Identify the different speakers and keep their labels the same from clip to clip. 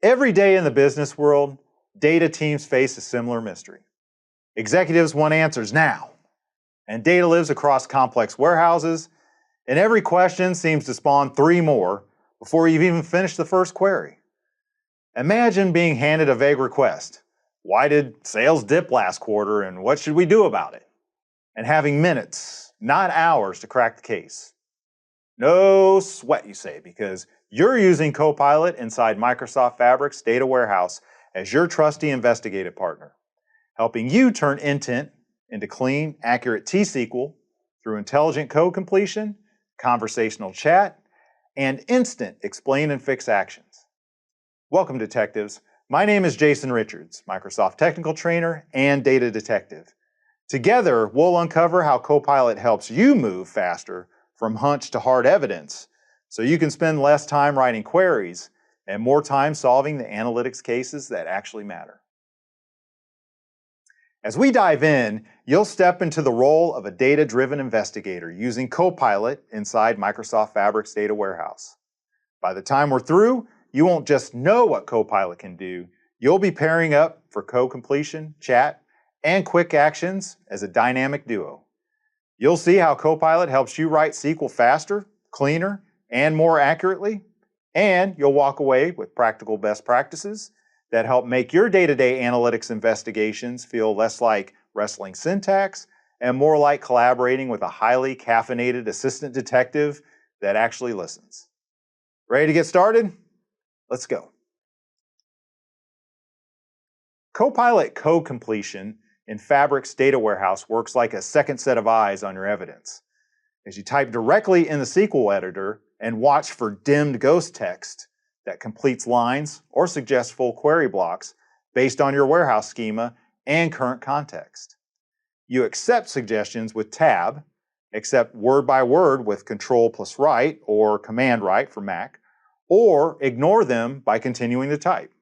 Speaker 1: Every day in the business world, data teams face a similar mystery. Executives want answers now, and data lives across complex warehouses, and every question seems to spawn 3 more before you've even finished the first query. Imagine being handed a vague request. Why did sales dip last quarter, and what should we do about it? And having minutes, not hours, to crack the case. No sweat, you say, because you're using Copilot inside Microsoft Fabric's data warehouse as your trusty investigative partner, helping you turn intent into clean, accurate T-SQL through intelligent code completion, conversational chat, and instant explain and fix actions. Welcome, detectives. My name is Jason Richards, Microsoft Technical Trainer and Data Detective. Together, we'll uncover how Copilot helps you move faster from hunch to hard evidence, so you can spend less time writing queries and more time solving the analytics cases that actually matter. As we dive in, you'll step into the role of a data-driven investigator using Copilot inside Microsoft Fabric's data warehouse. By the time we're through, you won't just know what Copilot can do, you'll be pairing up for code completion, chat, and quick actions as a dynamic duo. You'll see how Copilot helps you write SQL faster, cleaner, and more accurately, and you'll walk away with practical best practices that help make your day-to-day analytics investigations feel less like wrestling syntax and more like collaborating with a highly caffeinated assistant detective that actually listens. Ready to get started? Let's go. Copilot code completion in Fabric's data warehouse works like a second set of eyes on your evidence. As you type directly in the SQL editor and watch for dimmed ghost text that completes lines or suggests full query blocks based on your warehouse schema and current context. You accept suggestions with tab, accept word by word with Control+Right or Command-Right for Mac, or ignore them by continuing to type.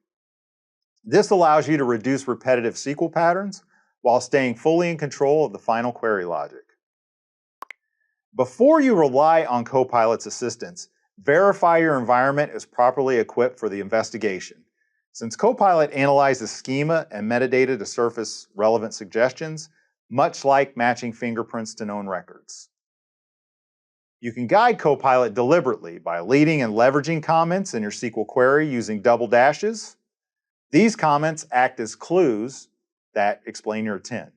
Speaker 1: This allows you to reduce repetitive SQL patterns while staying fully in control of the final query logic. Before you rely on Copilot's assistance, verify your environment is properly equipped for the investigation. Since Copilot analyzes schema and metadata to surface relevant suggestions, much like matching fingerprints to known records. You can guide Copilot deliberately by leading and leveraging comments in your SQL query using double dashes. These comments act as clues that explain your intent.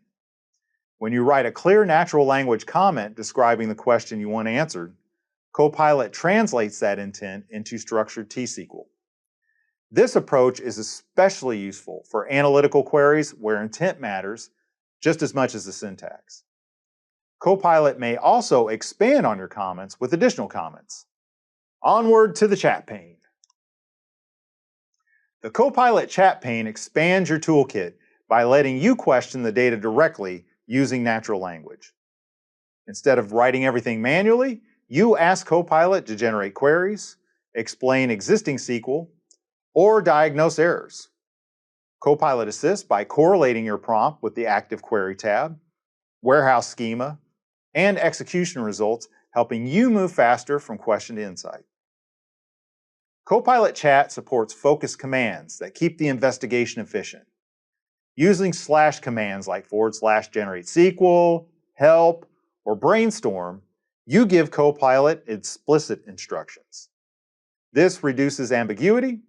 Speaker 1: When you write a clear natural language comment describing the question you want answered, Copilot translates that intent into structured T-SQL. This approach is especially useful for analytical queries where intent matters just as much as the syntax. Copilot may also expand on your comments with additional comments. Onward to the chat pane. The Copilot chat pane expands your toolkit by letting you question the data directly using natural language. Instead of writing everything manually, you ask Copilot to generate queries, explain existing SQL, or diagnose errors. Copilot assists by correlating your prompt with the Active Query tab, warehouse schema, and execution results, helping you move faster from question to insight. Copilot Chat supports focus commands that keep the investigation efficient. Using / commands like /generate SQL, help, or brainstorm, you give Copilot explicit instructions. This reduces ambiguity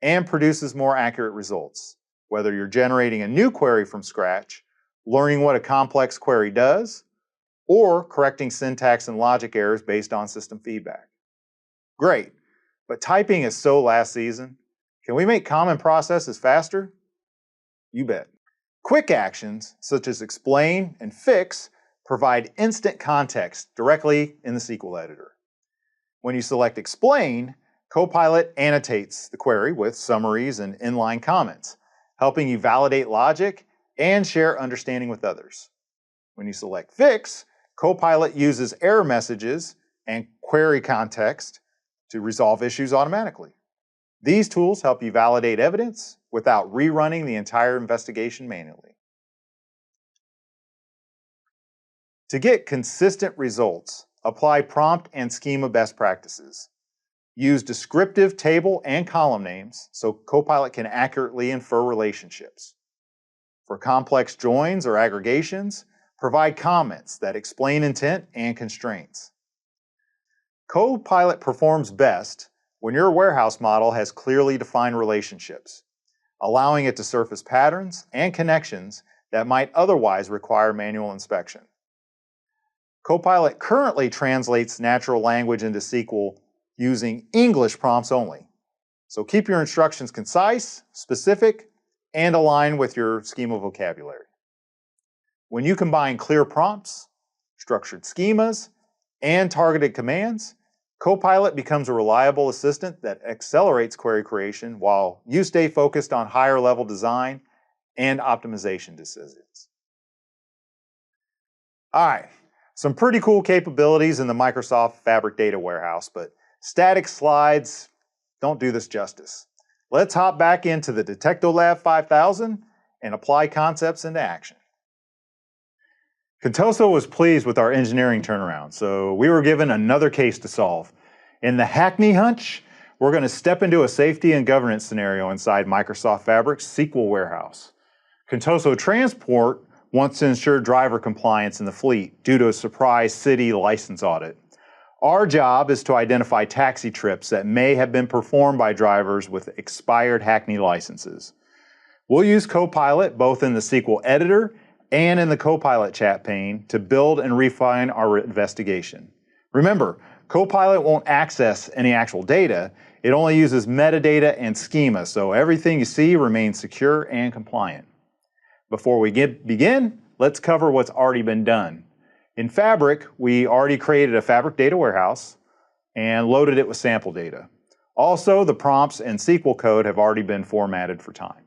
Speaker 1: and produces more accurate results, whether you're generating a new query from scratch, learning what a complex query does, or correcting syntax and logic errors based on system feedback. Great, but typing is so last season. Can we make common processes faster? You bet. Quick actions, such as explain and fix, provide instant context directly in the SQL editor. When you select explain, Copilot annotates the query with summaries and inline comments, helping you validate logic and share understanding with others. When you select fix, Copilot uses error messages and query context to resolve issues automatically. These tools help you validate evidence without rerunning the entire investigation manually. To get consistent results, apply prompt and schema best practices. Use descriptive table and column names so Copilot can accurately infer relationships. For complex joins or aggregations, provide comments that explain intent and constraints. Copilot performs best when your warehouse model has clearly defined relationships, allowing it to surface patterns and connections that might otherwise require manual inspection. Copilot currently translates natural language into SQL using English prompts only. So keep your instructions concise, specific, and aligned with your schema vocabulary. When you combine clear prompts, structured schemas, and targeted commands, Copilot becomes a reliable assistant that accelerates query creation while you stay focused on higher level design and optimization decisions. All right, some pretty cool capabilities in the Microsoft Fabric Data Warehouse, but static slides don't do this justice. Let's hop back into the DetectoLab 5000 and apply concepts into action. Contoso was pleased with our engineering turnaround, so we were given another case to solve. In the Hackney Hunch, we're going to step into a safety and governance scenario inside Microsoft Fabric's SQL warehouse. Contoso Transport wants to ensure driver compliance in the fleet due to a surprise city license audit. Our job is to identify taxi trips that may have been performed by drivers with expired Hackney licenses. We'll use Copilot both in the SQL editor and in the Copilot chat pane to build and refine our investigation. Remember, Copilot won't access any actual data. It only uses metadata and schema, so everything you see remains secure and compliant. Before we begin, let's cover what's already been done. In Fabric, we already created a Fabric data warehouse and loaded it with sample data. Also, the prompts and SQL code have already been formatted for time.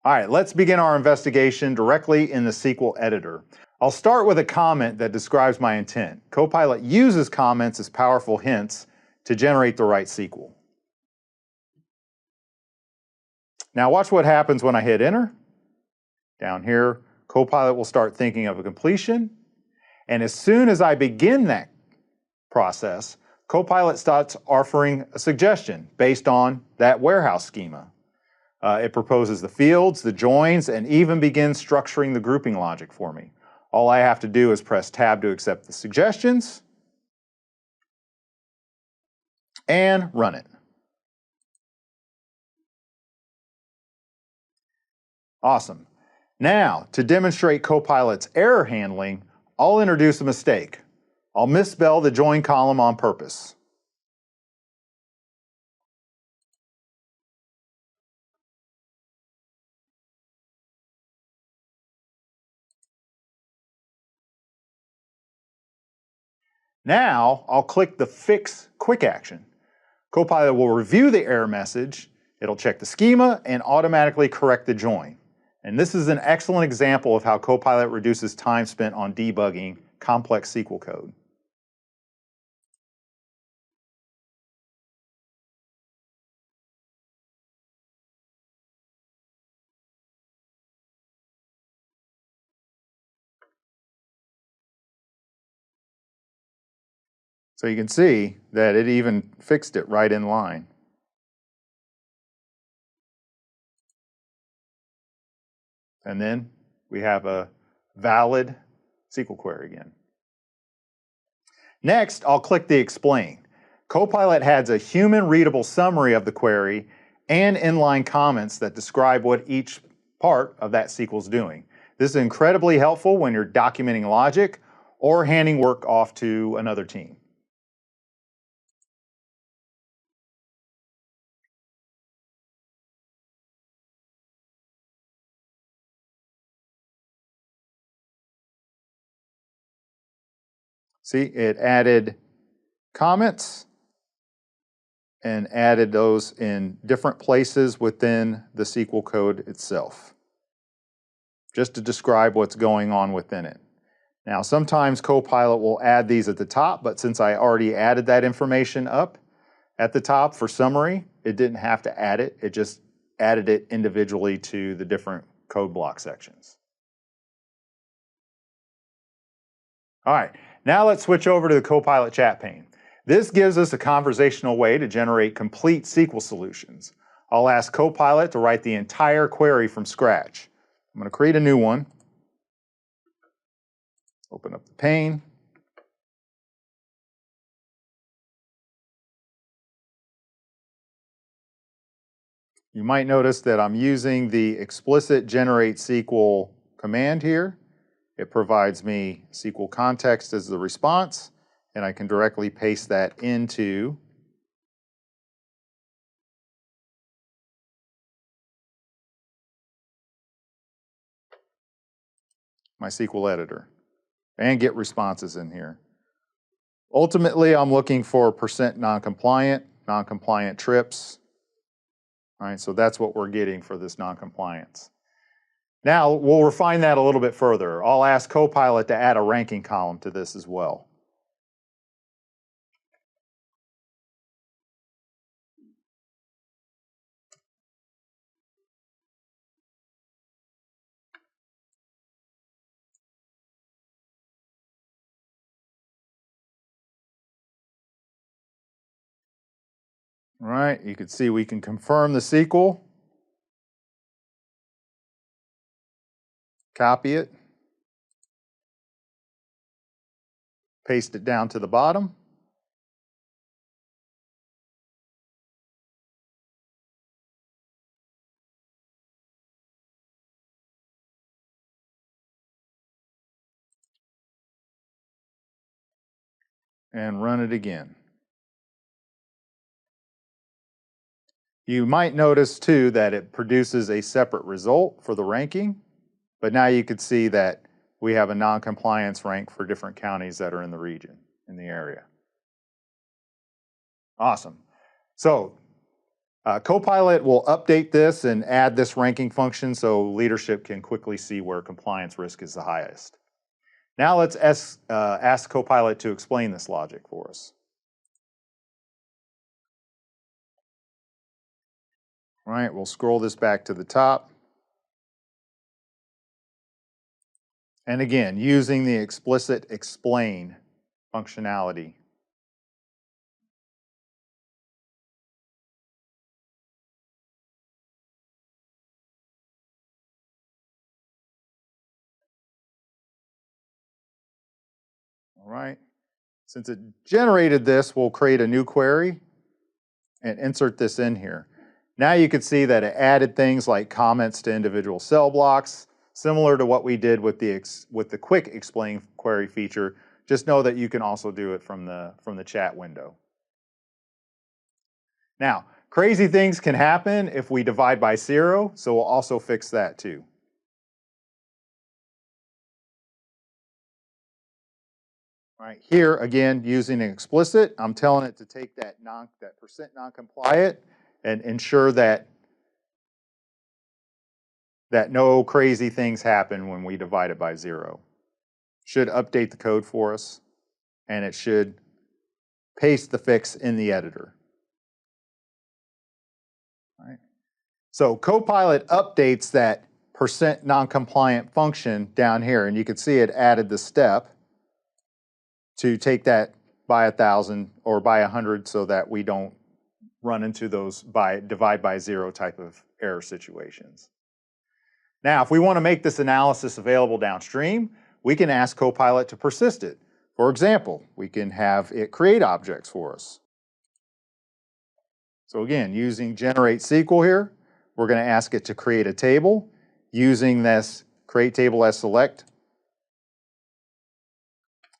Speaker 1: All right, let's begin our investigation directly in the SQL editor. I'll start with a comment that describes my intent. Copilot uses comments as powerful hints to generate the right SQL. Now watch what happens when I hit enter. Down here, Copilot will start thinking of a completion. And as soon as I begin that process, Copilot starts offering a suggestion based on that warehouse schema. It proposes the fields, the joins, and even begins structuring the grouping logic for me. All I have to do is press Tab to accept the suggestions and run it. Awesome. Now, to demonstrate Copilot's error handling, I'll introduce a mistake. I'll misspell the join column on purpose. Now, I'll click the Fix Quick action. Copilot will review the error message, it'll check the schema, and automatically correct the join. And this is an excellent example of how Copilot reduces time spent on debugging complex SQL code. So you can see that it even fixed it right in line. And then we have a valid SQL query again. Next, I'll click the Explain. Copilot has a human-readable summary of the query and inline comments that describe what each part of that SQL is doing. This is incredibly helpful when you're documenting logic or handing work off to another team. See, it added comments and added those in different places within the SQL code itself, just to describe what's going on within it. Now, sometimes Copilot will add these at the top, but since I already added that information up at the top for summary, it didn't have to add it. It just added it individually to the different code block sections. All right, Now let's switch over to the Copilot chat pane. This gives us a conversational way to generate complete SQL solutions. I'll ask Copilot to write the entire query from scratch. I'm going to create a new one. Open up the pane. You might notice that I'm using the explicit generate SQL command here. It provides me SQL context as the response, and I can directly paste that into my SQL editor and get responses in here. Ultimately, I'm looking for percent non-compliant, non-compliant trips. All right, so that's what we're getting for this non-compliance. Now, we'll refine that a little bit further. I'll ask Copilot to add a ranking column to this as well. All right, you can see we can confirm the SQL, copy it, paste it down to the bottom. And run it again. You might notice too that it produces a separate result for the ranking, but now you can see that we have a non-compliance rank for different counties that are in the region, in the area. Awesome. So Copilot will update this and add this ranking function so leadership can quickly see where compliance risk is the highest. Now let's ask Copilot to explain this logic for us. All right, we'll scroll this back to the top. And again, using the explicit explain functionality. All right, since it generated this, we'll create a new query and insert this in here. Now you can see that it added things like comments to individual cell blocks, similar to what we did with the quick explain query feature. Just know that you can also do it from the chat window. Now, crazy things can happen if we divide by 0, so we'll also fix that too. All right, here again, using an explicit, I'm telling it to take that percent non-compliant and ensure that no crazy things happen when we divide it by 0. Should update the code for us, and it should paste the fix in the editor. All right. So Copilot updates that percent non-compliant function down here, and you can see it added the step to take that by 1,000 or by 100 so that we don't run into those divide by 0 type of error situations. Now, if we want to make this analysis available downstream, we can ask Copilot to persist it. For example, we can have it create objects for us. So again, using generate SQL here, we're going to ask it to create a table using this create table as select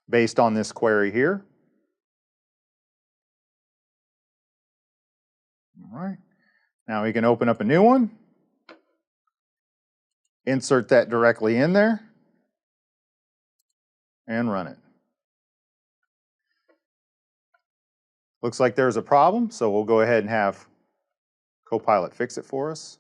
Speaker 1: based on this query here. All right. Now we can open up a new one, insert that directly in there, and run it. Looks like there's a problem, so we'll go ahead and have Copilot fix it for us.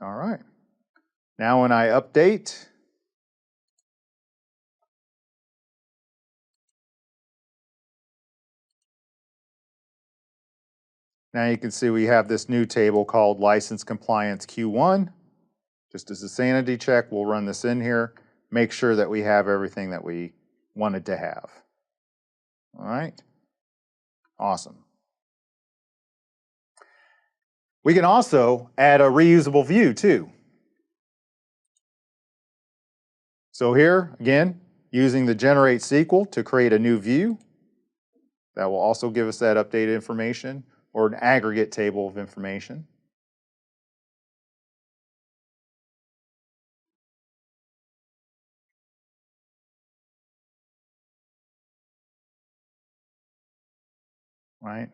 Speaker 1: All right. Now when I update, Now you can see we have this new table called License Compliance Q1. Just as a sanity check, we'll run this in here, make sure that we have everything that we wanted to have. All right, awesome. We can also add a reusable view too. So here, again, using the generate SQL to create a new view. That will also give us that updated information or an aggregate table of information. Right?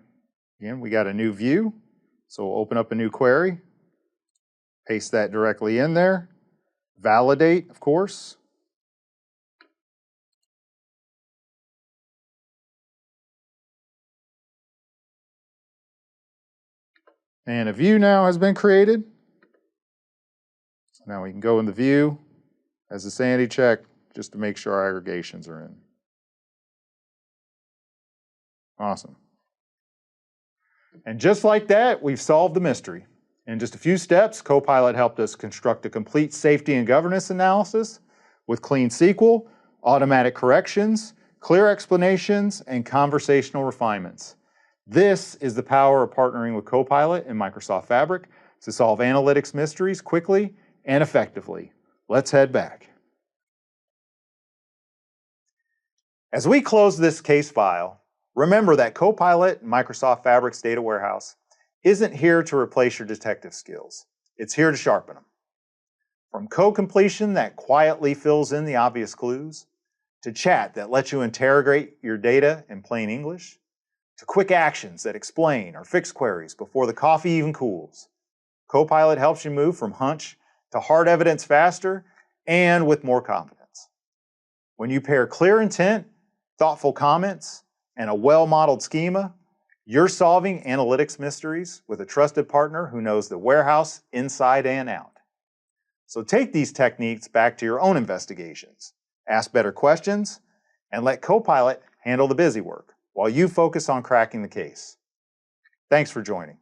Speaker 1: Again, we got a new view. So we'll open up a new query, paste that directly in there, validate, of course. And a view now has been created. Now we can go in the view as a sanity check just to make sure our aggregations are in. Awesome. And just like that, we've solved the mystery. In just a few steps, Copilot helped us construct a complete safety and governance analysis with clean SQL, automatic corrections, clear explanations, and conversational refinements. This is the power of partnering with Copilot in Microsoft Fabric to solve analytics mysteries quickly and effectively. Let's head back. As we close this case file, remember that Copilot in Microsoft Fabric's data warehouse isn't here to replace your detective skills. It's here to sharpen them. From code completion that quietly fills in the obvious clues, to chat that lets you interrogate your data in plain English, to quick actions that explain or fix queries before the coffee even cools, Copilot helps you move from hunch to hard evidence faster and with more confidence. When you pair clear intent, thoughtful comments, and a well-modeled schema, you're solving analytics mysteries with a trusted partner who knows the warehouse inside and out. So take these techniques back to your own investigations, ask better questions, and let Copilot handle the busy work while you focus on cracking the case. Thanks for joining.